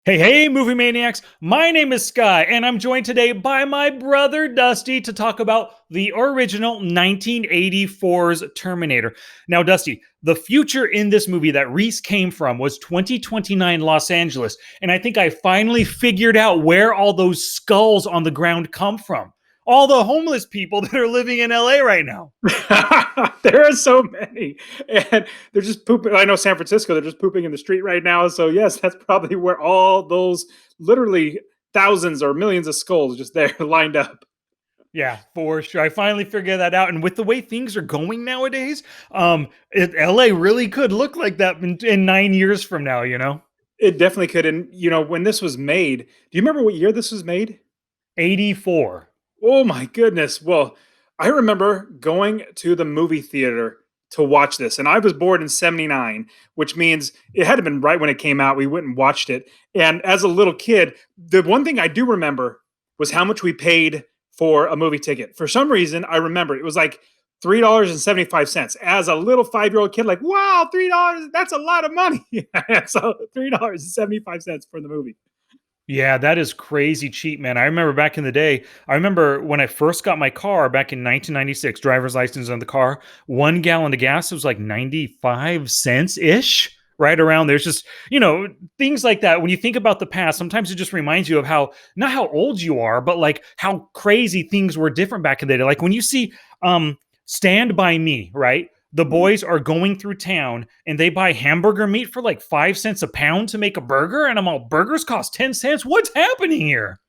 Hey, hey, movie maniacs. My name is Sky, and I'm joined today by my brother Dusty to talk about the original 1984's Terminator. Now, Dusty, the future in this movie that Reese came from was 2029 Los Angeles, and I think I finally figured out where all those skulls on the ground come from. All the homeless people that are living in LA right now. There are so many, and they're just pooping. I know San Francisco; they're just pooping in the street right now. So yes, that's probably where all those literally thousands or millions of skulls just there lined up. Yeah, for sure. I finally figured that out. And with the way things are going nowadays, LA really could look like that in 9 years from now, you know? It definitely could. And when this was made, do you remember what year this was made? 84. Oh my goodness. Well, I remember going to the movie theater to watch this, and I was born in '79, which means it had to have been right when it came out. We went and watched it. And as a little kid, the one thing I do remember was how much we paid for a movie ticket. For some reason, I remember it was like $3.75. As a little 5-year-old kid, like, wow, $3, that's a lot of money. So $3.75 for the movie. Yeah, that is crazy cheap, man. I remember back in the day, I remember when I first got my car back in 1996, driver's license on the car, 1 gallon of gas was like 95 cents ish. Right around there's just things like that when you think about the past, sometimes it just reminds you of how, not how old you are, but like how crazy things were different back in the day. Like when you see Stand By Me, right? The Mhm. boys are going through town and they buy hamburger meat for like 5 cents a pound to make a burger. And I'm all, burgers cost 10 cents. What's happening here?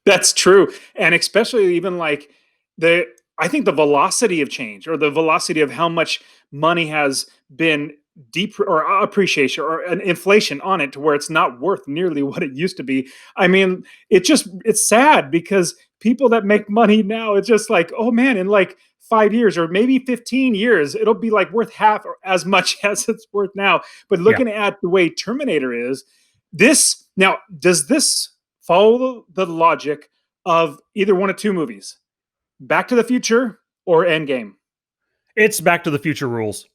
That's true, and especially even like the I think the velocity of change or the velocity of how much money has been deep or appreciation or an inflation on it to where it's not worth nearly what it used to be. I mean, it's sad because people that make money now, it's just like, oh man, in like 5 years or maybe 15 years, it'll be like worth half or as much as it's worth now. But Yeah. looking at the way Terminator is, this now does this follow the logic of either one of two movies, Back to the Future or Endgame? It's Back to the Future rules.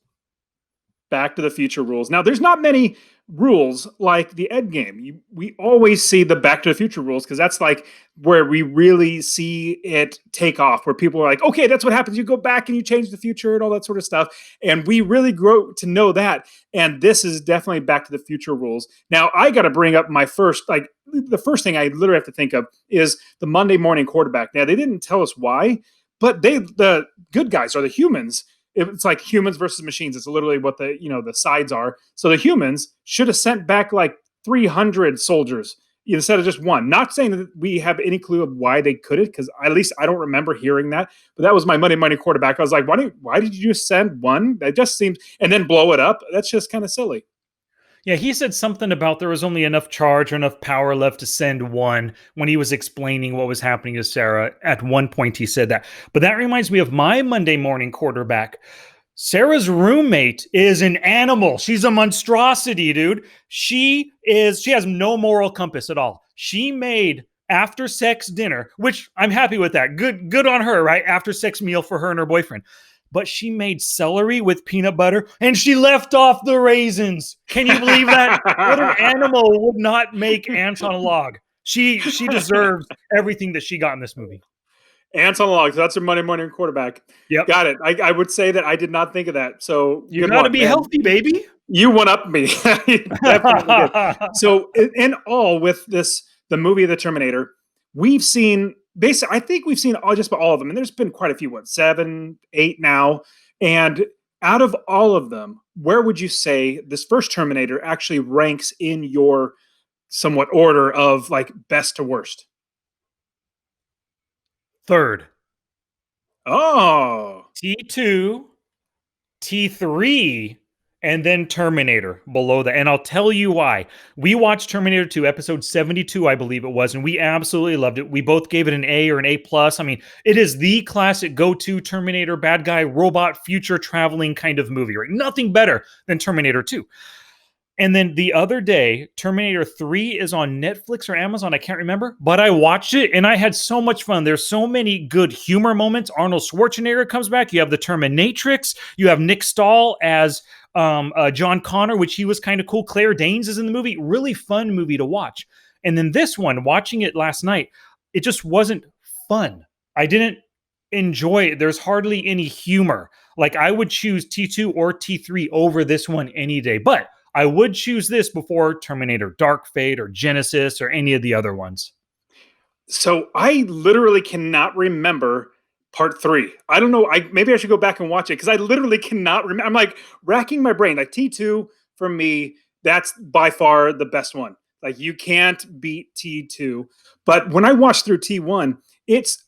Back to the Future rules. Now, there's not many rules like the Endgame. We always see the Back to the Future rules because that's like where we really see it take off, where people are like, okay, that's what happens. You go back and you change the future and all that sort of stuff. And we really grow to know that. And this is definitely Back to the Future rules. Now, I got to bring up my first, like, the first thing I literally have to think of is the Monday morning quarterback. Now, they didn't tell us why, but the good guys are the humans. It's like humans versus machines. It's literally what the sides are. So the humans should have sent back like 300 soldiers instead of just one. Not saying that we have any clue of why they couldn't, because at least I don't remember hearing that. But that was my Monday morning quarterback. I was like, why did you just send one? That just seems, and then blow it up. That's just kind of silly. Yeah, he said something about there was only enough charge or enough power left to send one when he was explaining what was happening to Sarah. At one point, he said that. But that reminds me of my Monday morning quarterback. Sarah's roommate is an animal. She's a monstrosity, dude. She has no moral compass at all. She made after sex dinner, which I'm happy with that. Good on her, right? After sex meal for her and her boyfriend. But she made celery with peanut butter and she left off the raisins. Can you believe that? What an animal would not make ants on a log? She deserves everything that she got in this movie. Ants on logs. That's a Monday morning quarterback. Yep. Got it. I would say that I did not think of that. So You good got to one, be man. healthy, baby. You one up me. Definitely did. So in all, with this, the movie The Terminator, we've seen basically, I think we've seen just about all of them, and there's been quite a few. What, 7, 8 now? And out of all of them, where would you say this first Terminator actually ranks in your somewhat order of like best to worst? Third, Oh, T2, T3, and then Terminator below that. And I'll tell you why. We watched Terminator 2, episode 72, I believe it was, and we absolutely loved it. We both gave it an A or an A plus. I mean, it is the classic go-to Terminator bad guy robot future traveling kind of movie, right? Nothing better than Terminator 2. And then the other day, Terminator 3 is on Netflix or Amazon. I can't remember, but I watched it and I had so much fun. There's so many good humor moments. Arnold Schwarzenegger comes back. You have the Terminatrix. You have Nick Stahl as John Connor, which he was kind of cool. Claire Danes is in the movie. Really fun movie to watch. And then this one, watching it last night, it just wasn't fun. I didn't enjoy it. There's hardly any humor. Like I would choose T2 or T3 over this one any day, but I would choose this before Terminator Dark Fate or Genesis or any of the other ones. So I literally cannot remember part three. I don't know. Maybe I should go back and watch it because I literally cannot remember. I'm like racking my brain. Like T2 for me, that's by far the best one. Like you can't beat T2. But when I watched through T1, it's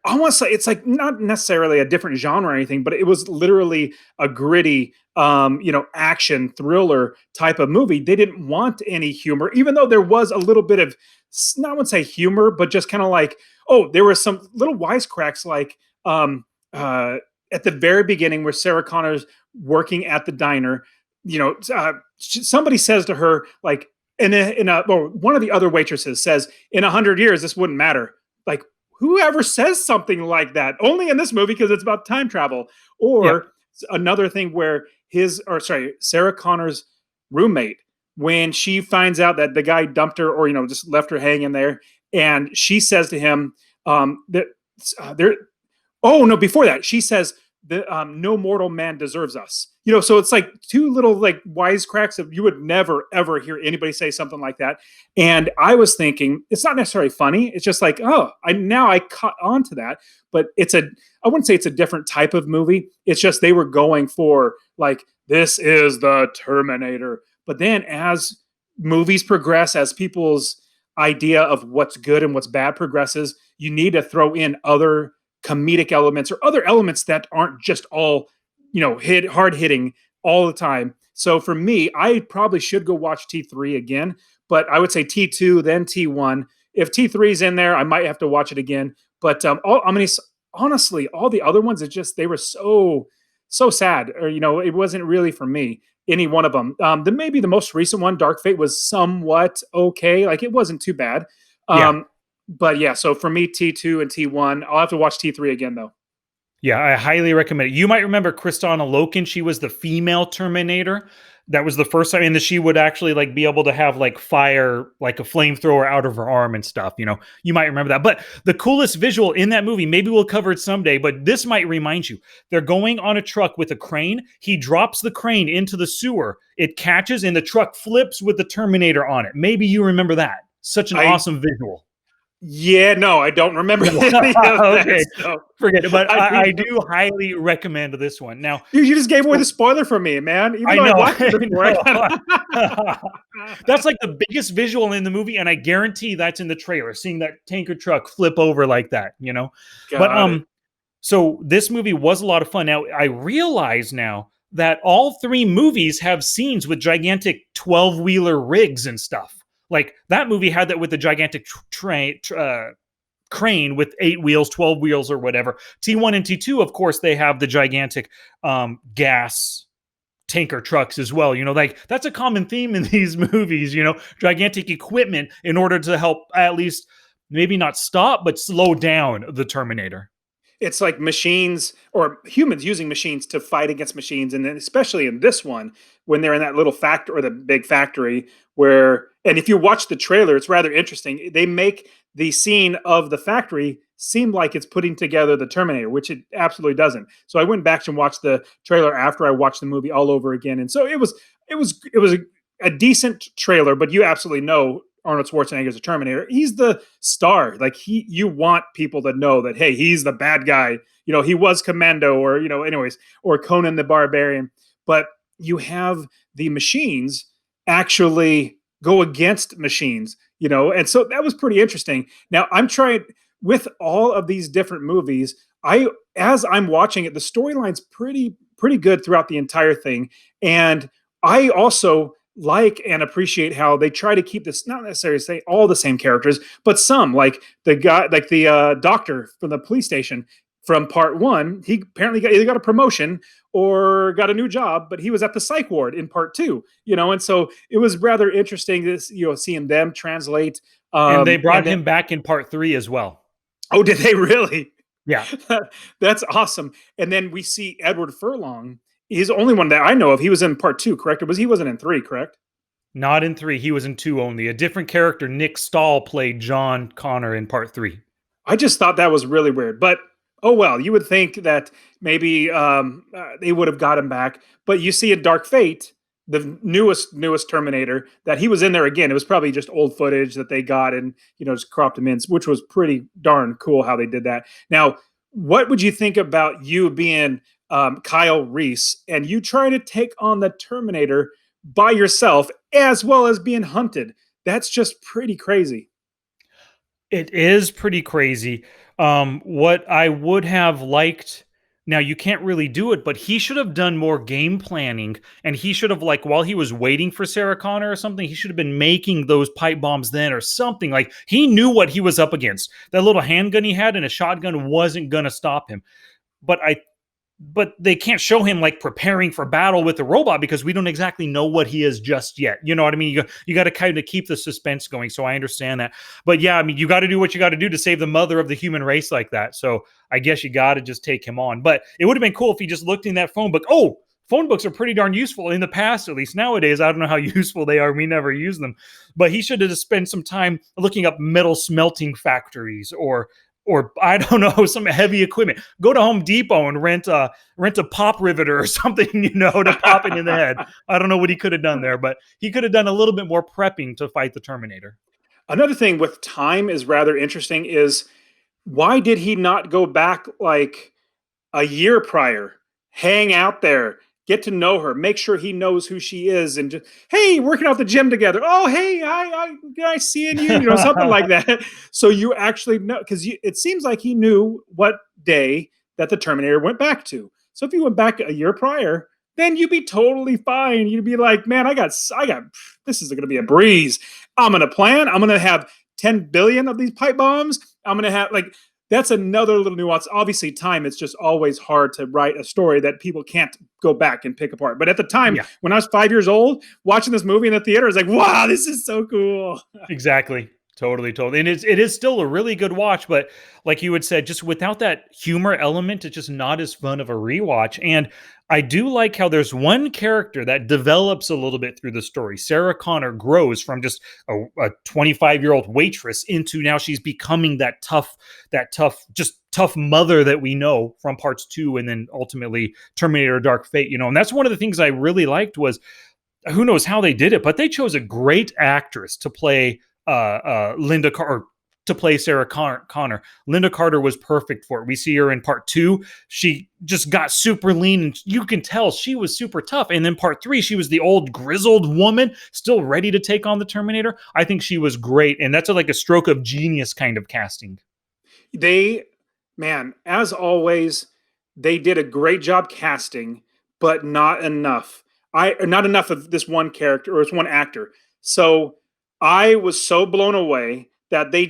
I want to say it's like not necessarily a different genre or anything, but it was literally a gritty, action thriller type of movie. They didn't want any humor, even though there was a little bit of, not I would say humor, but just kind of like, oh, there were some little wisecracks, like at the very beginning where Sarah Connor's working at the diner. Somebody says to her like, or one of the other waitresses says, in 100 years, this wouldn't matter. Like, whoever says something like that only in this movie because it's about time travel. Or Yep. another thing where Sarah Connor's roommate, when she finds out that the guy dumped her or just left her hanging there, and she says to him that there oh no, before that she says that no mortal man deserves us. So it's like two little like wisecracks that you would never ever hear anybody say something like that. And I was thinking it's not necessarily funny. It's just like, oh, I caught on to that. But I wouldn't say it's a different type of movie. It's just they were going for like, this is the Terminator. But then as movies progress, as people's idea of what's good and what's bad progresses, you need to throw in other comedic elements or other elements that aren't just all hard hitting all the time. So for me, I probably should go watch T3 again, but I would say T2 then T1. If T3 is in there, I might have to watch it again. But honestly, all the other ones, they were so sad, or it wasn't really for me. Any one of them. Maybe the most recent one, Dark Fate, was somewhat okay. Like it wasn't too bad. Yeah. But yeah, so for me, T2 and T1. I'll have to watch T3 again though. Yeah, I highly recommend it. You might remember Kristana Loken. She was the female Terminator. That was the first time, and that she would actually like be able to have like fire, like a flamethrower out of her arm and stuff. You might remember that. But the coolest visual in that movie, maybe we'll cover it someday, but this might remind you. They're going on a truck with a crane. He drops the crane into the sewer. It catches, and the truck flips with the Terminator on it. Maybe you remember that. Such an awesome visual. Yeah, no, I don't remember any of that. Okay, so forget it. But I do highly recommend this one. Now, you just gave away the spoiler for me, man. Even I though know. I watched it before. That's like the biggest visual in the movie, and I guarantee that's in the trailer. Seeing that tanker truck flip over like that, Got it. So this movie was a lot of fun. Now I realize now that all three movies have scenes with gigantic 12-wheeler rigs and stuff. Like that movie had that with the gigantic crane with 8 wheels, 12 wheels, or whatever. T1 and T2, of course, they have the gigantic gas tanker trucks as well. Like that's a common theme in these movies, gigantic equipment in order to help at least maybe not stop, but slow down the Terminator. It's like machines or humans using machines to fight against machines. And then especially in this one, when they're in that little factory or the big factory and if you watch the trailer, it's rather interesting. They make the scene of the factory seem like it's putting together the Terminator, which it absolutely doesn't. So I went back and watched the trailer after I watched the movie all over again. And so it was a decent trailer, but you absolutely know Arnold Schwarzenegger is a Terminator. He's the star. Like you want people to know that, hey, he's the bad guy. He was Commando or, anyways, or Conan the Barbarian. But you have the machines actually go against machines, and so that was pretty interesting. Now I'm trying with all of these different movies. As I'm watching it, the storyline's pretty good throughout the entire thing. And I also like and appreciate how they try to keep this, not necessarily say all the same characters, but some, like the guy, like the doctor from the police station from part one. He apparently either got a promotion or got a new job, but he was at the psych ward in part two, and so it was rather interesting this, seeing them translate. And they brought him back in part 3 as well. Oh, did they really? Yeah. That's awesome. And then we see Edward Furlong He's the only one that I know of. He was in part two, correct? Or was he wasn't in three, correct? Not in three. He was in two only. A different character, Nick Stahl, played John Connor in part three. I just thought that was really weird. But oh well, you would think that maybe they would have got him back. But you see in Dark Fate, the newest Terminator, that he was in there again. It was probably just old footage that they got and just cropped him in, which was pretty darn cool how they did that. Now, what would you think about you being Kyle Reese and you trying to take on the Terminator by yourself as well as being hunted? That's just pretty crazy. It is pretty crazy. What I would have liked, now you can't really do it, but he should have done more game planning, and he should have, like, while he was waiting for Sarah Connor or something, he should have been making those pipe bombs then or something. Like, he knew what he was up against. That little handgun he had and a shotgun wasn't gonna stop him. But they can't show him like preparing for battle with the robot because we don't exactly know what he is just yet. You know what I mean? You got to kind of keep the suspense going. So I understand that. But yeah, I mean, you got to do what you got to do to save the mother of the human race like that. So I guess you got to just take him on. But it would have been cool if he just looked in that phone book. Oh, phone books are pretty darn useful in the past, at least. Nowadays, I don't know how useful they are. We never use them. But he should have just spent some time looking up metal smelting factories or I don't know, some heavy equipment. Go to Home Depot and rent a pop riveter or something, to pop it in the head. I don't know what he could have done there, but he could have done a little bit more prepping to fight the Terminator. Another thing with time is rather interesting is why did he not go back like a year prior, hang out there, get to know her, make sure he knows who she is, and just, hey, working out the gym together. Oh, hey, I seeing you, something like that. So you actually know, because it seems like he knew what day that the Terminator went back to. So if you went back a year prior, then you'd be totally fine. You'd be like, man, this is going to be a breeze. I'm going to plan. I'm going to have 10 billion of these pipe bombs. I'm going to have like, that's another little nuance. Obviously, time, it's just always hard to write a story that people can't go back and pick apart. But at the time, Yeah, when I was 5 years old, watching this movie in the theater, I was like, wow, this is so cool. exactly. Totally. And it is still a really good watch, but like you had said, just without that humor element, it's just not as fun of a rewatch. And I do like how there's one character that develops a little bit through the story. Sarah Connor grows from just a 25-year-old waitress into now she's becoming just tough mother that we know from parts two and then ultimately Terminator Dark Fate, And that's one of the things I really liked was who knows how they did it, but they chose a great actress to play Linda Carter to play Sarah Connor. Linda Carter was perfect for it. We see her in part two. She just got super lean, and you can tell she was super tough. And then part three, she was the old grizzled woman, still ready to take on the Terminator. I think she was great, and that's like a stroke of genius kind of casting. They, man, as always, they did a great job casting, but not enough. Not enough of this one character or this one actor. So I was so blown away that they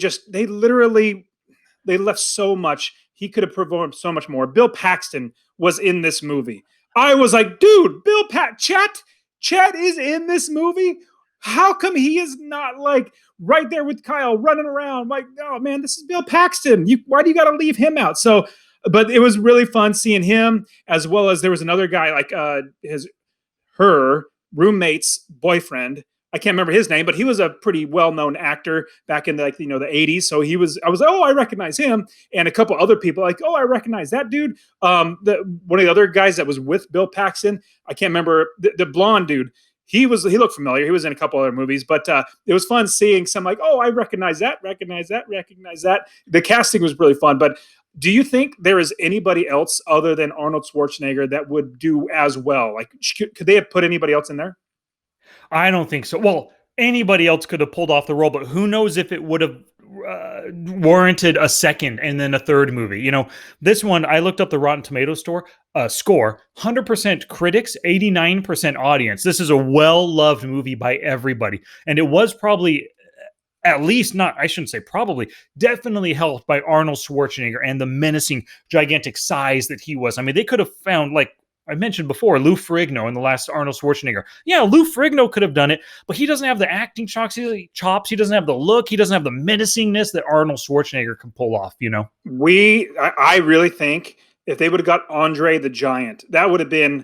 left so much. He could have performed so much more. Bill Paxton was in this movie. I was like, dude, Chet is in this movie. How come he is not like right there with Kyle running around? Like, oh man, this is Bill Paxton. Why do you got to leave him out? So, but it was really fun seeing him as well as there was another guy like her roommate's boyfriend. I can't remember his name, but he was a pretty well-known actor back in the 80s. So I was like, oh, I recognize him, and a couple other people like, oh, I recognize that dude. One of the other guys that was with Bill Paxton, I can't remember the blonde dude. He looked familiar. He was in a couple other movies, but it was fun seeing some like, oh, I recognize that. The casting was really fun, but do you think there is anybody else other than Arnold Schwarzenegger that would do as well? Like, could they have put anybody else in there? I don't think so. Well, anybody else could have pulled off the role, but who knows if it would have warranted a second and then a third movie. This one, I looked up the Rotten Tomatoes score, 100% critics, 89% audience. This is a well-loved movie by everybody. And it was probably at least not, I shouldn't say probably, definitely helped by Arnold Schwarzenegger and the menacing, gigantic size that he was. I mean, they could have found, like I mentioned before, Lou Ferrigno in the last Arnold Schwarzenegger. Yeah, Lou Ferrigno could have done it, but he doesn't have the acting chops. He doesn't have the look. He doesn't have the menacingness that Arnold Schwarzenegger can pull off, I really think if they would have got Andre the Giant, that would have been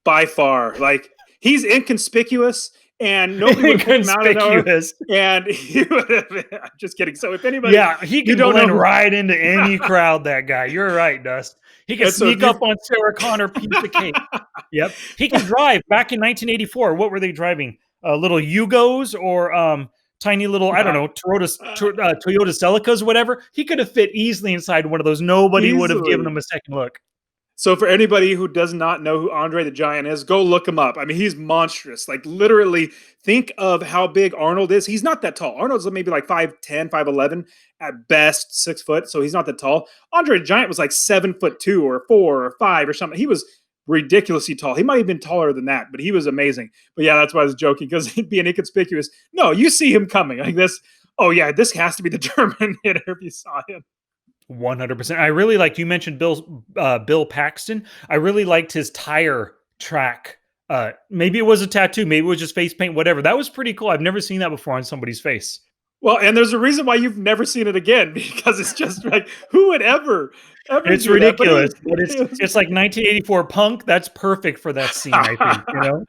by far. Like he's inconspicuous, and nobody would have picked him out of nowhere. Inconspicuous. And he would have. I'm just kidding. So if anybody Yeah, he you can don't know blend who, right into any crowd, that guy. You're right, Dust. He can and so if sneak you up on Sarah Connor, piece of cake. Yep. He can drive. Back in 1984, what were they driving? Little Yugos or tiny little, I don't know, Toyota Celicas, whatever. He could have fit easily inside one of those. Nobody would have given easily. him a second look. So for anybody who does not know who Andre the Giant is, go look him up. I mean, he's monstrous. Like literally, think of how big Arnold is. He's not that tall. Arnold's maybe like 5'10", 5'11", at best 6 foot. So he's not that tall. Andre the Giant was like 7'2" or 4 or 5 or something. He was ridiculously tall. He might have been taller than that, but he was amazing. But yeah, that's why I was joking, because he'd be an inconspicuous. No, you see him coming like this. Oh yeah, this has to be the Terminator if you saw him. 100%. I really liked, you mentioned Bill Paxton. I really liked his tire track. Maybe it was a tattoo, maybe it was just face paint, whatever. That was pretty cool. I've never seen that before on somebody's face. Well, and there's a reason why you've never seen it again, because it's just like, who would ever It's do that? ridiculous, but It was it's like 1984 punk. That's perfect for that scene, I think, you know?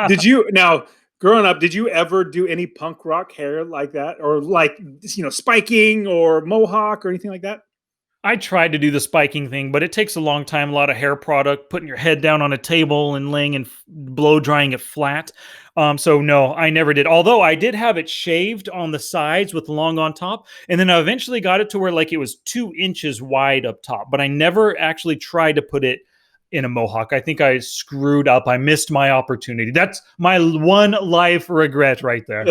Did you now growing up? Did you ever do any punk rock hair like that, or like spiking or mohawk or anything like that? I tried to do the spiking thing, but it takes a long time, a lot of hair product, putting your head down on a table and laying and blow drying it flat. So no, I never did. Although I did have it shaved on the sides with long on top, and then I eventually got it to where like it was 2 inches wide up top. But I never actually tried to put it in a mohawk. I think I screwed up. I missed my opportunity. That's my one life regret right there.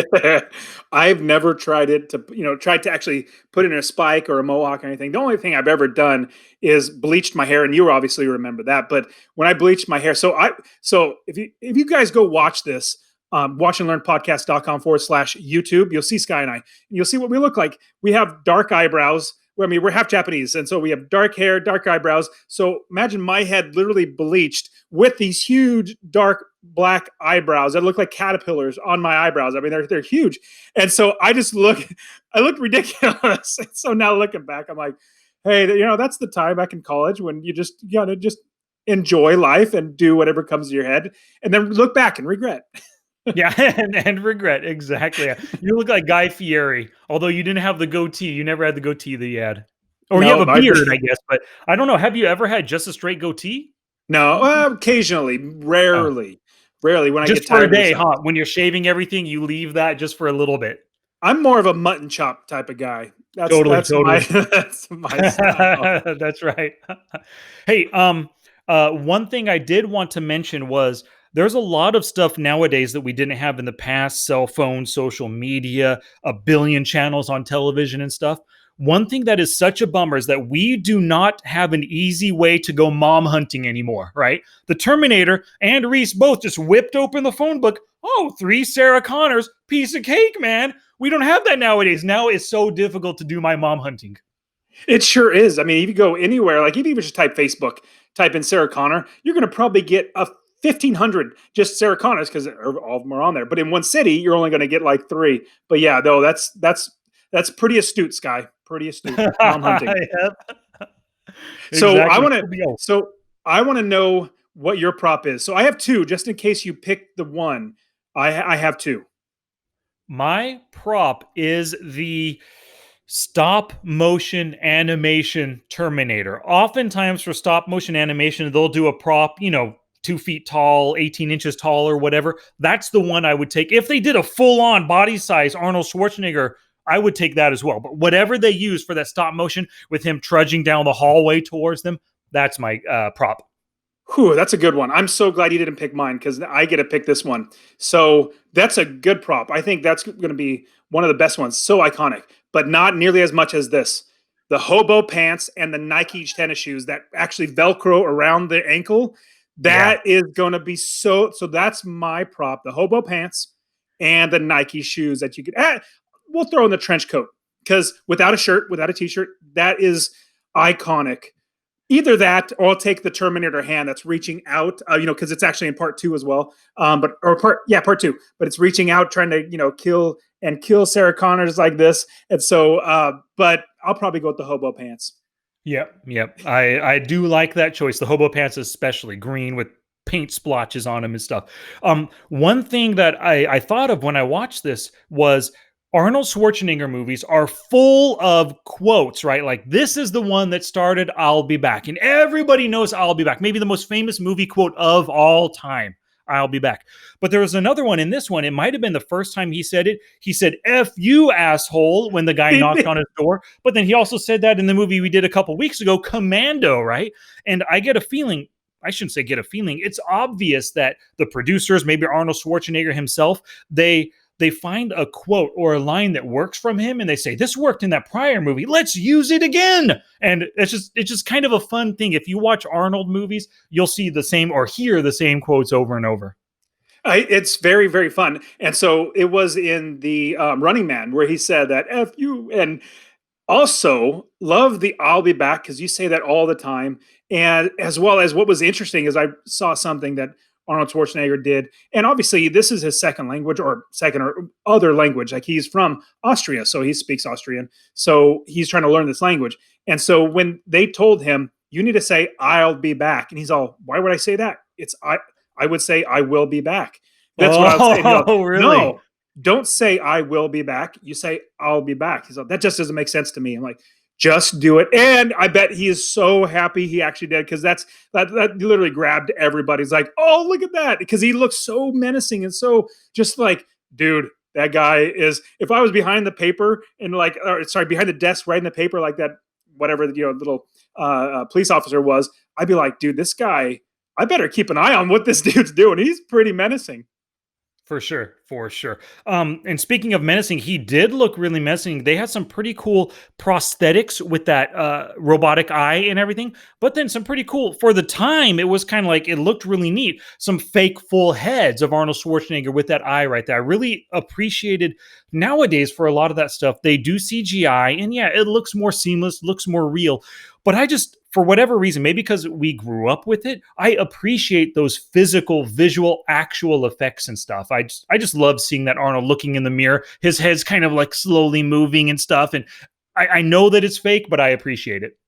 I've never tried it to, tried to actually put in a spike or a mohawk or anything. The only thing I've ever done is bleached my hair, and you obviously remember that. But when I bleached my hair, so if you guys go watch this, watchandlearnpodcast.com/YouTube, you'll see Sky and I, and you'll see what we look like. We have dark eyebrows. Well, I mean, we're half Japanese, and so we have dark hair, dark eyebrows. So imagine my head literally bleached with these huge dark black eyebrows that look like caterpillars on my eyebrows. I mean, they're huge, and so I look ridiculous. And so now looking back, I'm like, hey, that's the time back in college when you just gotta just enjoy life and do whatever comes to your head, and then look back and regret. Yeah, and regret. Exactly. You look like Guy Fieri, although you didn't have the goatee. You never had the goatee that he had. Or you have No, a beard, I guess, but I don't know. Have you ever had just a straight goatee? no, occasionally, Oh, rarely when I just get for a tired of day, something. huh? When you're shaving everything, you leave that just for a little bit. I'm more of a mutton chop type of guy. That's Totally, that's my totally. that's my style. That's right. Hey, one thing I did want to mention was there's a lot of stuff nowadays that we didn't have in the past: cell phones, social media, a billion channels on television and stuff. One thing that is such a bummer is that we do not have an easy way to go mom hunting anymore, right? The Terminator and Reese both just whipped open the phone book. Oh, 3 Sarah Connors, piece of cake, man. We don't have that nowadays. Now it's so difficult to do my mom hunting. It sure is. I mean, if you go anywhere, like if you even just type Facebook, type in Sarah Connor, you're going to probably get a 1,500 just Sarah Connors, because all of them are on there. But in one city, you're only going to get like 3. But yeah, though that's pretty astute, Sky. Pretty astute. Mom hunting. Yep. So I Exactly. want to know what your prop is. So I have 2, just in case you pick the one. I have 2. My prop is the stop motion animation Terminator. Oftentimes for stop motion animation, they'll do a prop, 2 feet tall, 18 inches tall, or whatever. That's the one I would take. If they did a full on body size Arnold Schwarzenegger, I would take that as well. But whatever they use for that stop motion with him trudging down the hallway towards them, that's my prop. Whew, that's a good one. I'm so glad you didn't pick mine, because I get to pick this one. So that's a good prop. I think that's going to be one of the best ones. So iconic, but not nearly as much as this. The hobo pants and the Nike tennis shoes that actually Velcro around the ankle. Yeah. That is going to be so that's my prop. The hobo pants and the Nike shoes that you could we'll throw in the trench coat, because without a shirt, without a t-shirt, that is iconic. Either that, or I'll take the Terminator hand that's reaching out, because it's actually in part 2 as well. Part 2, but it's reaching out, trying to, kill Sarah Connors like this. And so, but I'll probably go with the hobo pants. Yep. I do like that choice. The hobo pants, especially green with paint splotches on him and stuff. One thing that I thought of when I watched this was Arnold Schwarzenegger movies are full of quotes, right? Like, this is the one that started I'll be back. And everybody knows I'll be back. Maybe the most famous movie quote of all time. I'll be back. But there was another one in this one. It might have been the first time he said it. He said, F you, asshole, when the guy knocked on his door. But then he also said that in the movie we did a couple weeks ago, Commando, right? And I get a feeling, I shouldn't say get a feeling, it's obvious that the producers, maybe Arnold Schwarzenegger himself, they find a quote or a line that works from him and they say, this worked in that prior movie, let's use it again. And it's just kind of a fun thing. If you watch Arnold movies, you'll see the same or hear the same quotes over and over. It's very, very fun. And so it was in the Running Man where he said that F you. And also, love the "I'll be back" because you say that all the time, and as well as what was interesting is I saw something that Arnold Schwarzenegger did, and obviously this is his second language or second or other language. Like, he's from Austria, so he speaks Austrian. So he's trying to learn this language, and so when they told him, "You need to say I'll be back," and he's all, "Why would I say that? It's I. I would say I will be back." That's what I would say. And he goes, Oh, really? "No, don't say I will be back. You say I'll be back." He's like, "That just doesn't make sense to me." I'm like, just do it. And I bet he is so happy he actually did, because that literally grabbed everybody's like, oh, look at that. Because he looks so menacing and so just like, dude, that guy is, if I was behind the paper and like, or sorry, behind the desk writing the paper like that, whatever, little police officer was, I'd be like, dude, this guy, I better keep an eye on what this dude's doing. He's pretty menacing. For sure, for sure. And speaking of menacing, he did look really menacing. They had some pretty cool prosthetics with that robotic eye and everything, but then some pretty cool for the time. It was kind of like it looked really neat. Some fake full heads of Arnold Schwarzenegger with that eye right there. I really appreciated. Nowadays, for a lot of that stuff, they do CGI, and yeah, it looks more seamless, looks more real. But I just, for whatever reason, maybe because we grew up with it, I appreciate those physical, visual, actual effects and stuff. I just love seeing that Arnold looking in the mirror, his head's kind of like slowly moving and stuff. And I know that it's fake, but I appreciate it.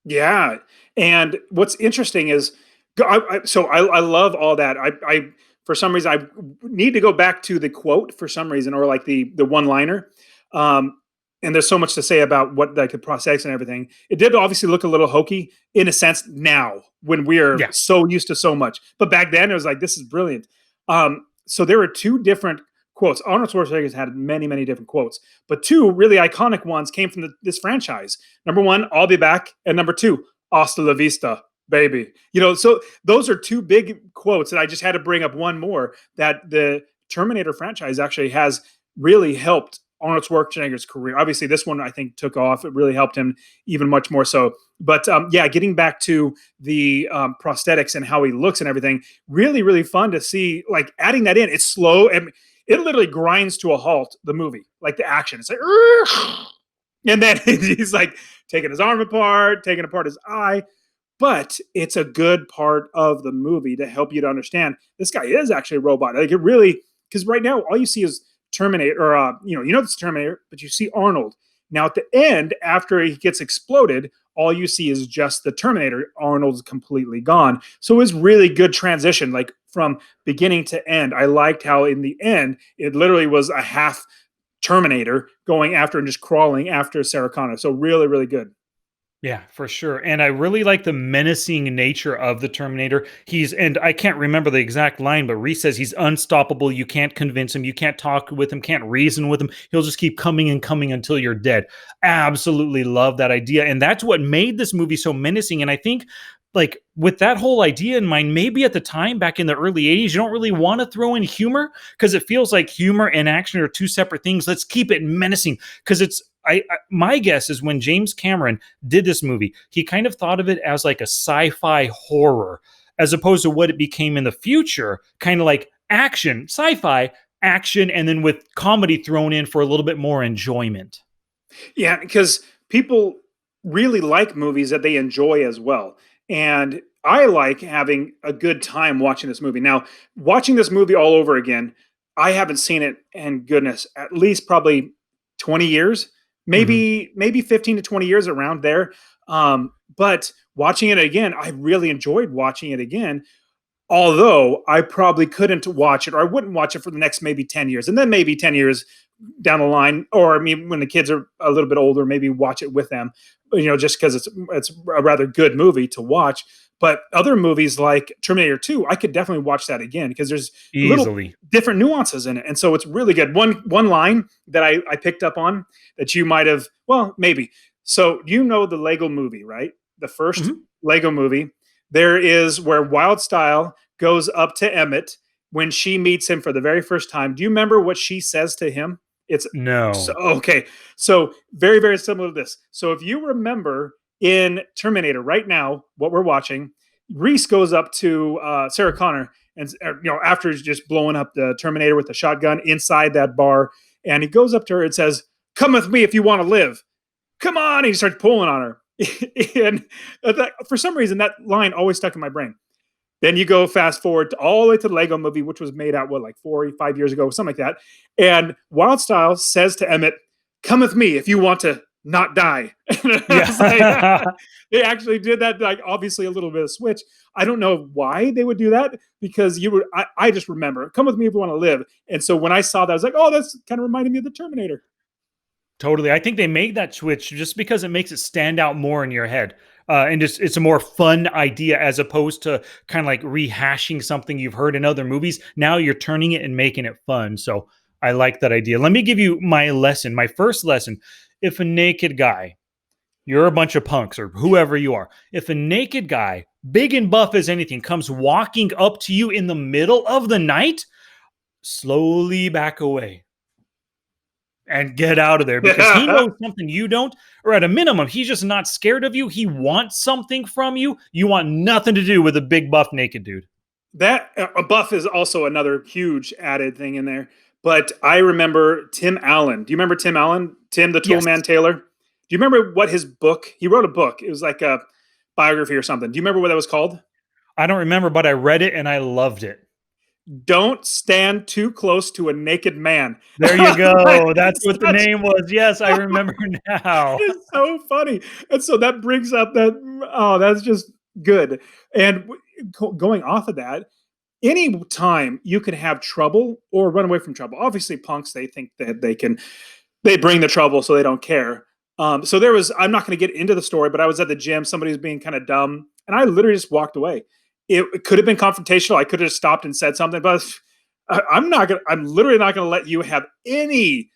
Yeah, and what's interesting is, I love all that. I for some reason I need to go back to the quote for some reason, or like the one liner. Um, and there's so much to say about what like the prosthetics and everything. It did obviously look a little hokey in a sense now when we're Yeah. so used to so much, but back then it was like, this is brilliant. So there were two different quotes. Arnold Schwarzenegger's had many, many different quotes, but two really iconic ones came from this franchise. Number one, "I'll be back," and number two, "Hasta la vista, baby." So those are two big quotes, and I just had to bring up one more that the Terminator franchise actually has really helped Arnold Schwarzenegger's career. Obviously, this one I think took off. It really helped him even much more so. But yeah, getting back to the prosthetics and how he looks and everything, really, really fun to see. Like, adding that in, it's slow and it literally grinds to a halt the movie, like the action. It's like, and then he's like taking his arm apart, taking apart his eye. But it's a good part of the movie to help you to understand this guy is actually a robot. Like, it really, because right now all you see is Terminator, or it's Terminator, but you see Arnold. Now at the end, after he gets exploded, all you see is just the Terminator. Arnold's completely gone. So it was really good transition, like from beginning to end. I liked how in the end it literally was a half Terminator going after and just crawling after Sarah Connor. So really, really good. Yeah, for sure. And I really like the menacing nature of the Terminator. And I can't remember the exact line, but Reese says he's unstoppable. You can't convince him. You can't talk with him, can't reason with him. He'll just keep coming and coming until you're dead. Absolutely love that idea. And that's what made this movie so menacing. And I think, like, with that whole idea in mind, maybe at the time back in the early 80s, you don't really want to throw in humor because it feels like humor and action are two separate things. Let's keep it menacing because my guess is when James Cameron did this movie, he kind of thought of it as like a sci-fi horror, as opposed to what it became in the future, kind of like action, sci-fi action, and then with comedy thrown in for a little bit more enjoyment. Yeah, because people really like movies that they enjoy as well. And I like having a good time watching this movie. Now, watching this movie all over again, I haven't seen it in goodness, at least probably 20 years, Mhm. maybe 15 to 20 years around there. But watching it again, I really enjoyed watching it again. Although I probably couldn't watch it, or I wouldn't watch it for the next maybe 10 years. And then maybe 10 years down the line, or I mean, when the kids are a little bit older, maybe watch it with them, just because it's a rather good movie to watch. But other movies like Terminator 2, I could definitely watch that again because there's little Easily. different nuances in it. And so it's really good. One line that I picked up on that you might have, well, maybe. So the Lego movie, right? The first Mhm. Lego movie. There is where Wild Style goes up to Emmett when she meets him for the very first time. Do you remember what she says to him? It's so No. okay. So very, very similar to this. So if you remember in Terminator right now, what we're watching, Reese goes up to Sarah Connor, and after he's just blowing up the Terminator with the shotgun inside that bar, and he goes up to her and says, "Come with me if you want to live. Come on!" And he starts pulling on her, and for some reason that line always stuck in my brain. Then you go fast forward to all the way to the Lego movie, which was made out, what, like 45 years ago, something like that. And Wild Style says to Emmett, "Come with me if you want to not die." And I was like, Yeah. they actually did that, like obviously a little bit of switch. I don't know why they would do that because I just remember, "Come with me if you want to live." And so when I saw that, I was like, oh, that's kind of reminding me of the Terminator. Totally. I think they made that switch just because it makes it stand out more in your head. And just it's a more fun idea as opposed to kind of like rehashing something you've heard in other movies. Now you're turning it and making it fun. So I like that idea. Let me give you my lesson, my first lesson. If a naked guy, you're a bunch of punks or whoever you are, if a naked guy, big and buff as anything, comes walking up to you in the middle of the night, slowly back away and get out of there because he knows something you don't, or at a minimum, he's just not scared of you. He wants something from you. You want nothing to do with a big buff naked dude. That a buff is also another huge added thing in there. But I remember Tim Allen. Do you remember Tim Allen? Tim the Yes. Toolman Taylor? Do you remember what his book? He wrote a book. It was like a biography or something. Do you remember what that was called? I don't remember, but I read it and I loved it. "Don't Stand Too Close to a Naked Man." There you Like, go. That's it's what the such name was. Yes, I remember now. it's so funny. And so that brings up that, oh, that's just good. And going off of that, any time you can have trouble or run away from trouble. Obviously, punks, they think that they bring the trouble, so they don't care. So there was, I'm not going to get into the story, but I was at the gym. Somebody was being kind of dumb, and I literally just walked away. It could have been confrontational. I could have just stopped and said something, but I'm not gonna. I'm literally not going to let you have any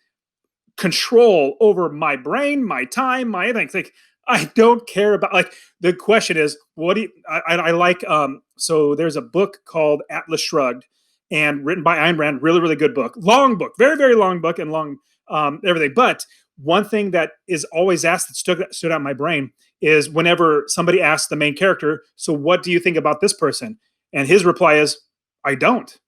control over my brain, my time, my anything. Like, I don't care about, like, the question is, what do you, I like, so there's a book called Atlas Shrugged and written by Ayn Rand, really, really good book, long book, very, very long book and long, everything. But one thing that is always asked that stood out in my brain is whenever somebody asks the main character, "So what do you think about this person?" And his reply is, "I don't.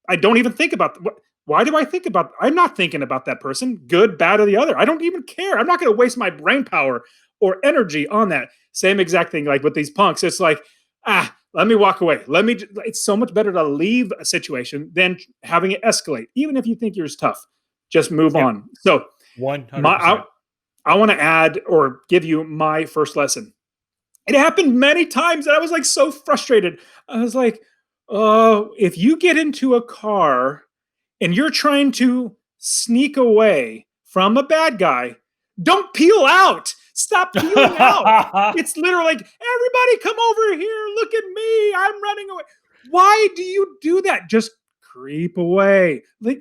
I don't even think about what. Why do I think about? I'm not thinking about that person, good, bad, or the other. I don't even care. I'm not going to waste my brain power or energy on that." Same exact thing, like with these punks. It's like, let me walk away. Let me. It's so much better to leave a situation than having it escalate. Even if you think yours tough, just move Yep. on. So my, 100%. I want to add or give you my first lesson. It happened many times, and I was like so frustrated. I was like, "Oh, if you get into a car and you're trying to sneak away from a bad guy, don't peel out. Stop peeling out." It's literally like, "Everybody come over here. Look at me. I'm running away." Why do you do that? Just creep away. Like,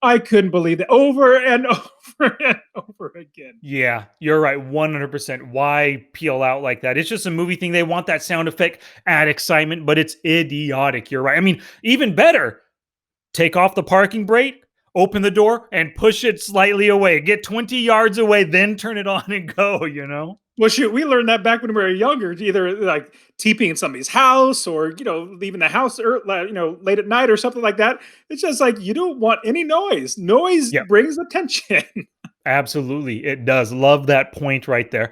I couldn't believe that over and over and over again. Yeah, you're right. 100%. Why peel out like that? It's just a movie thing. They want that sound effect, add excitement, but it's idiotic. You're right. I mean, even better, take off the parking brake, open the door, and push it slightly away. Get 20 yards away, then turn it on and go, you know? Well, shoot, we learned that back when we were younger, either like TPing in somebody's house or, leaving the house, late at night or something like that. It's just like, you don't want any noise. Noise Yeah. brings attention. Absolutely, it does. Love that point right there.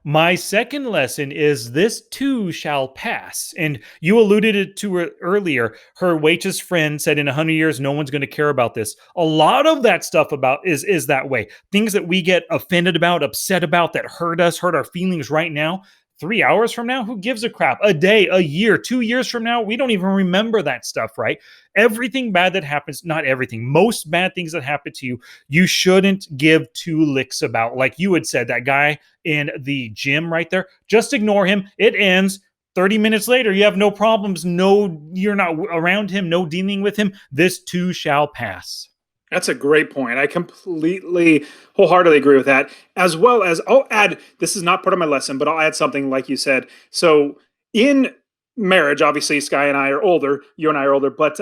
My second lesson is this too shall pass. And you alluded it to her earlier. Her waitress friend said in 100 years, no one's going to care about this. A lot of that stuff about is that way. Things that we get offended about, upset about, that hurt us, hurt our feelings right now. 3 hours from now, who gives a crap? A day, a year, 2 years from now, we don't even remember that stuff, right? Everything bad that happens, not everything, most bad things that happen to you, you shouldn't give two licks about. Like you had said, that guy in the gym right there, just ignore him. It ends. 30 minutes later, you have no problems. No, you're not around him, no dealing with him. This too shall pass. That's a great point. I completely, wholeheartedly agree with that. As well as, I'll add, this is not part of my lesson, but I'll add something like you said. So, in marriage, obviously, Sky and I are older, you and I are older, but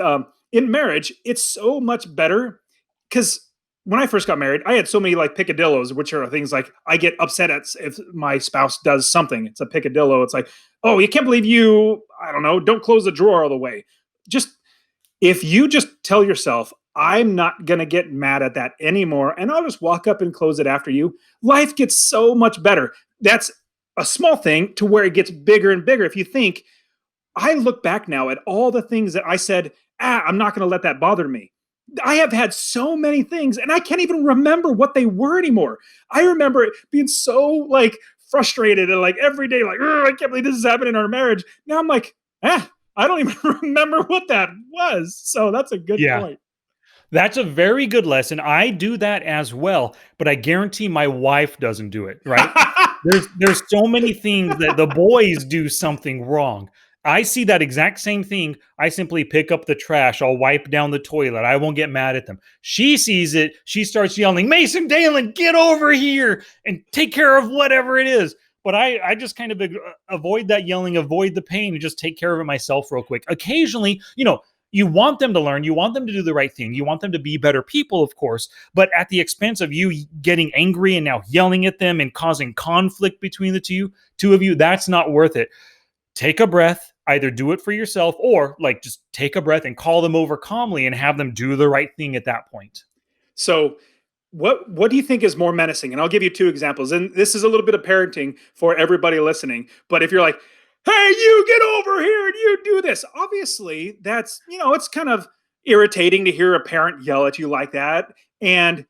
in marriage, it's so much better because when I first got married, I had so many like picadillos, which are things like I get upset at if my spouse does something. It's a picadillo. It's like, oh, you can't believe you, I don't know, don't close the drawer all the way. Just if you just tell yourself, I'm not going to get mad at that anymore, and I'll just walk up and close it after you, life gets so much better. That's a small thing to where it gets bigger and bigger. If you think, I look back now at all the things that I said, I'm not going to let that bother me. I have had so many things, and I can't even remember what they were anymore. I remember being so like frustrated and like every day, like, I can't believe this is happening in our marriage. Now I'm like, I don't even remember what that was. So that's a good Yeah. point. That's a very good lesson. I do that as well, but I guarantee my wife doesn't do it, right? There's so many things that the boys do something wrong. I see that exact same thing. I simply pick up the trash. I'll wipe down the toilet. I won't get mad at them. She sees it. She starts yelling, Mason Dalen, get over here and take care of whatever it is. But I just kind of avoid that yelling, avoid the pain, and just take care of it myself real quick. Occasionally, you want them to learn, you want them to do the right thing, you want them to be better people, of course, but at the expense of you getting angry and now yelling at them and causing conflict between the two of you, that's not worth it. Take a breath, either do it for yourself or like just take a breath and call them over calmly and have them do the right thing at that point. So, what do you think is more menacing? And I'll give you two examples. And this is a little bit of parenting for everybody listening. But if you're like, hey, you get over here and you do this, obviously that's, it's kind of irritating to hear a parent yell at you like that. And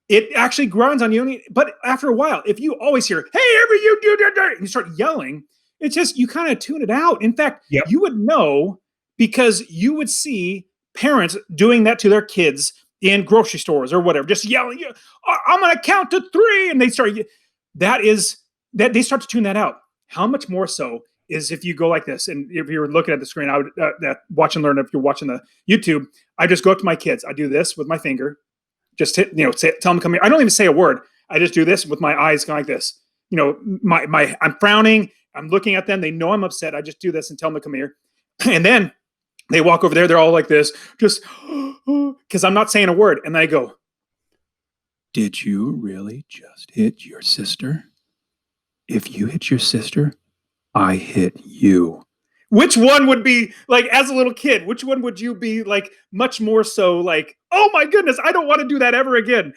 it actually grinds on you. But after a while, if you always hear, hey, ever you do that, and you start yelling, it's just, you kind of tune it out. In fact, Yep. you would know because you would see parents doing that to their kids in grocery stores or whatever, just yelling, I'm going to count to three. And they start, that they start to tune that out. How much more so is if you go like this? And if you're looking at the screen, I would watch and learn. If you're watching the YouTube, I just go up to my kids. I do this with my finger, just hit, tell them come here. I don't even say a word. I just do this with my eyes going like this. I'm frowning. I'm looking at them. They know I'm upset. I just do this and tell them to come here. And then they walk over there. They're all like this, just because I'm not saying a word. And then I go, did you really just hit your sister? If you hit your sister, I hit you. Which one would be like, as a little kid, which one would you be like much more so like, oh my goodness, I don't want to do that ever again?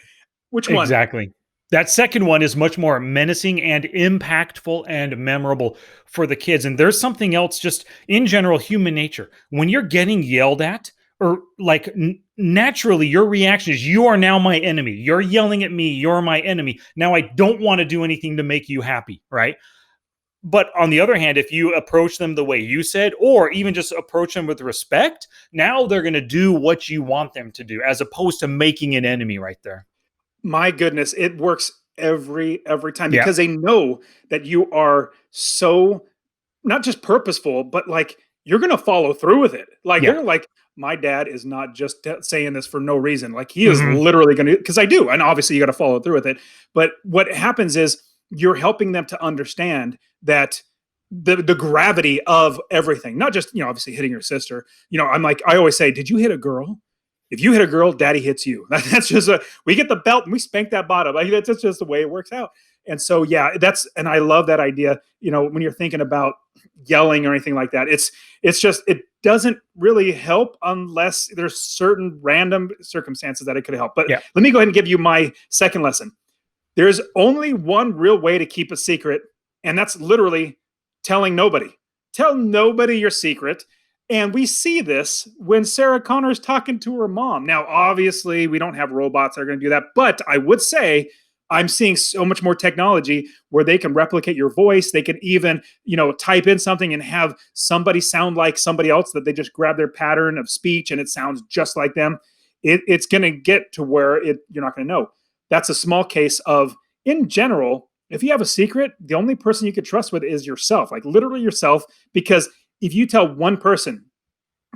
Which one? Exactly. That second one is much more menacing and impactful and memorable for the kids. And there's something else just in general, human nature. When you're getting yelled at, or like naturally your reaction is, you are now my enemy. You're yelling at me. You're my enemy. Now I don't want to do anything to make you happy, right? But on the other hand, if you approach them the way you said, or even just approach them with respect, now they're going to do what you want them to do, as opposed to making an enemy right there. My goodness, it works every time Yeah. because they know that you are so not just purposeful, but like you're going to follow through with it. Like Yeah. they're like, my dad is not just saying this for no reason. Like he is Mhm. literally going to, because I do. And obviously you got to follow through with it. But what happens is you're helping them to understand that the gravity of everything, not just, obviously hitting your sister. I'm like, I always say, did you hit a girl? If you hit a girl, daddy hits you. That's just we get the belt and we spank that bottom. Like that's just the way it works out. And so, yeah, and I love that idea. When you're thinking about yelling or anything like that, it's just, it doesn't really help unless there's certain random circumstances that it could help. But Yeah. let me go ahead and give you my second lesson. There's only one real way to keep a secret, and that's literally telling nobody. Tell nobody your secret. And we see this when Sarah Connor's talking to her mom. Now, obviously, we don't have robots that are going to do that, but I would say I'm seeing so much more technology where they can replicate your voice. They can even, type in something and have somebody sound like somebody else, that they just grab their pattern of speech and it sounds just like them. It's going to get to where you're not going to know. That's a small case of, in general, if you have a secret, the only person you could trust with is yourself, like literally yourself, because if you tell one person,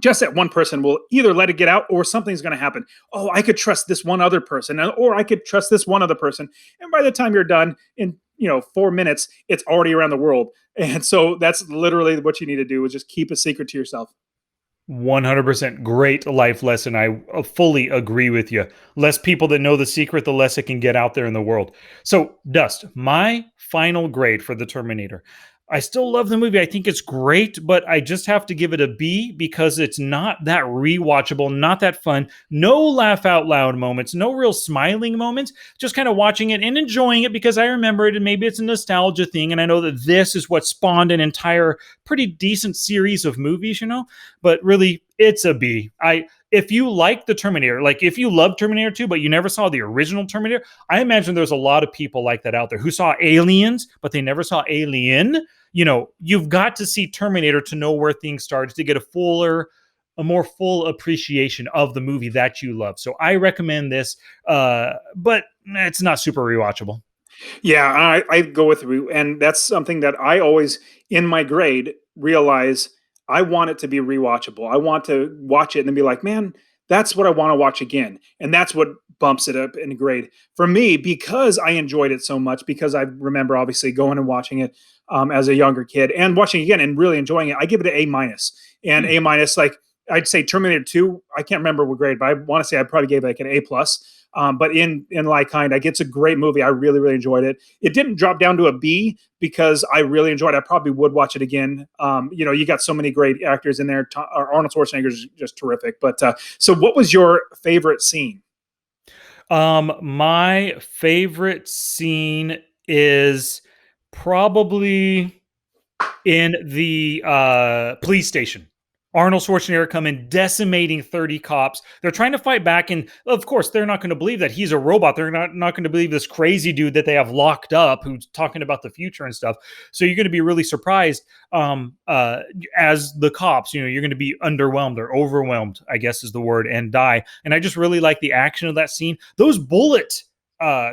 just that one person will either let it get out or something's going to happen. Oh, I could trust this one other person, or I could trust this one other person. And by the time you're done in 4 minutes, it's already around the world. And so that's literally what you need to do, is just keep a secret to yourself. 100% great life lesson. I fully agree with you. Less people that know the secret, the less it can get out there in the world. So, Dust, my final grade for The Terminator. I still love the movie. I think it's great, but I just have to give it a B because it's not that rewatchable, not that fun. No laugh out loud moments, no real smiling moments, just kind of watching it and enjoying it because I remember it and maybe it's a nostalgia thing. And I know that this is what spawned an entire pretty decent series of movies. But really, it's a B. If you like the Terminator, like if you love Terminator 2, but you never saw the original Terminator, I imagine there's a lot of people like that out there who saw Aliens, but they never saw Alien. You've got to see Terminator to know where things started, to get a more full appreciation of the movie that you love. So I recommend this, but it's not super rewatchable. Yeah, I go with you. And that's something that I always, in my grade, realize I want it to be rewatchable. I want to watch it and then be like, man, that's what I want to watch again. And that's what bumps it up in grade. For me, because I enjoyed it so much, because I remember obviously going and watching it as a younger kid and watching it again and really enjoying it, I give it an A minus. And A minus, like I'd say Terminator 2, I can't remember what grade, but I want to say I probably gave it like an A plus. But in like kind, like it's a great movie. I really, really enjoyed it. It didn't drop down to a B because I really enjoyed it. I probably would watch it again. You got so many great actors in there. Arnold Schwarzenegger is just terrific. But so, what was your favorite scene? My favorite scene is probably in the police station. Arnold Schwarzenegger come in decimating 30 cops. They're trying to fight back. And of course, they're not going to believe that he's a robot. They're not going to believe this crazy dude that they have locked up who's talking about the future and stuff. So you're going to be really surprised as the cops. You're going to be underwhelmed or overwhelmed, I guess is the word, and die. And I just really like the action of that scene. Those bullet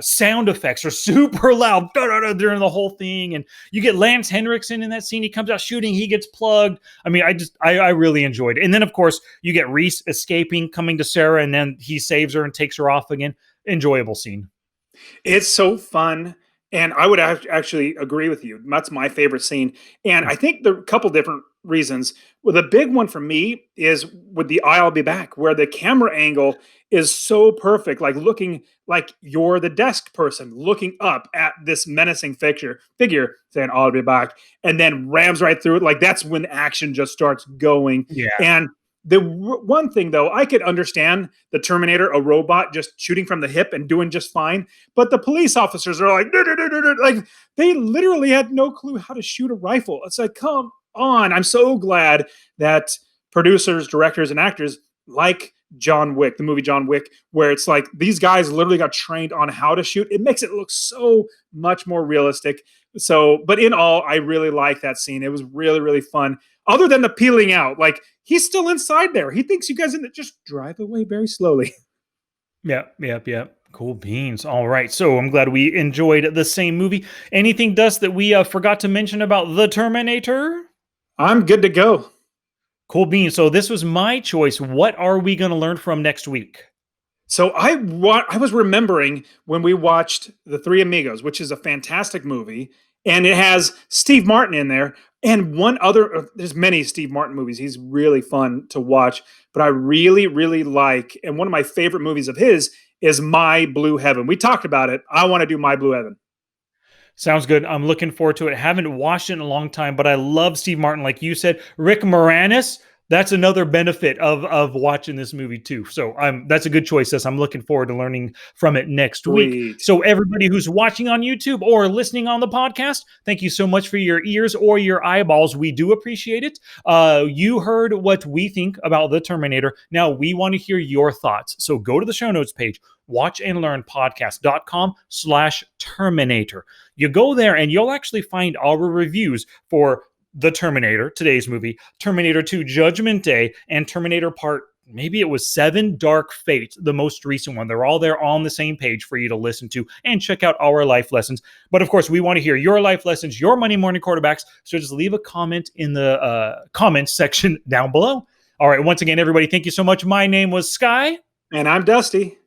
sound effects are super loud during the whole thing, and you get Lance Henriksen in that scene. He comes out shooting, he gets plugged. I mean, I really enjoyed it. And then of course you get Reese escaping, coming to Sarah, and then he saves her and takes her off again. Enjoyable scene. It's so fun. And I would actually agree with you. That's my favorite scene. And I think there are a couple different reasons. Well, the big one for me is with the I'll be back, where the camera angle is so perfect, like looking like you're the desk person looking up at this menacing figure saying, I'll be back, and then rams right through it. Like that's when action just starts going. Yeah. And the one thing though, I could understand the Terminator, a robot just shooting from the hip and doing just fine. But the police officers are like, like they literally had no clue how to shoot a rifle. It's like, come on. I'm so glad that producers, directors, and actors like John Wick, the movie John Wick, where it's like these guys literally got trained on how to shoot. It makes it look so much more realistic. So, but in all, I really like that scene. It was really, really fun. Other than the peeling out, like he's still inside there. He thinks you guys in the, just drive away very slowly. Yeah. Cool beans. All right. So I'm glad we enjoyed the same movie. Anything, Dust, that we forgot to mention about The Terminator? I'm good to go. Cool beans. So this was my choice. What are we going to learn from next week? So I was remembering when we watched The Three Amigos, which is a fantastic movie, and it has Steve Martin in there, and one other. There's many Steve Martin movies. He's really fun to watch, but I really, really like, and one of my favorite movies of his is My Blue Heaven. We talked about it. I want to do My Blue Heaven. Sounds good. I'm looking forward to it. Haven't watched it in a long time, but I love Steve Martin. Like you said, Rick Moranis, That's another benefit of watching this movie too. So that's a good choice. As I'm looking forward to learning from it next week. Sweet. So everybody who's watching on YouTube or listening on the podcast, thank you so much for your ears or your eyeballs. We do appreciate it. You heard what we think about the Terminator. Now we want to hear your thoughts. So go to the show notes page, watchandlearnpodcast.com/Terminator. You go there and you'll actually find our reviews for The Terminator, today's movie, Terminator 2 Judgment Day, and Terminator Part, maybe it was 7, Dark Fate, the most recent one. They're all there on the same page for you to listen to and check out our life lessons. But of course, we want to hear your life lessons, your Monday morning quarterbacks. So just leave a comment in the comments section down below. All right, once again, everybody, thank you so much. My name was Sky. And I'm Dusty.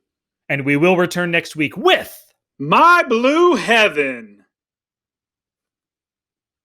And we will return next week with My Blue Heaven.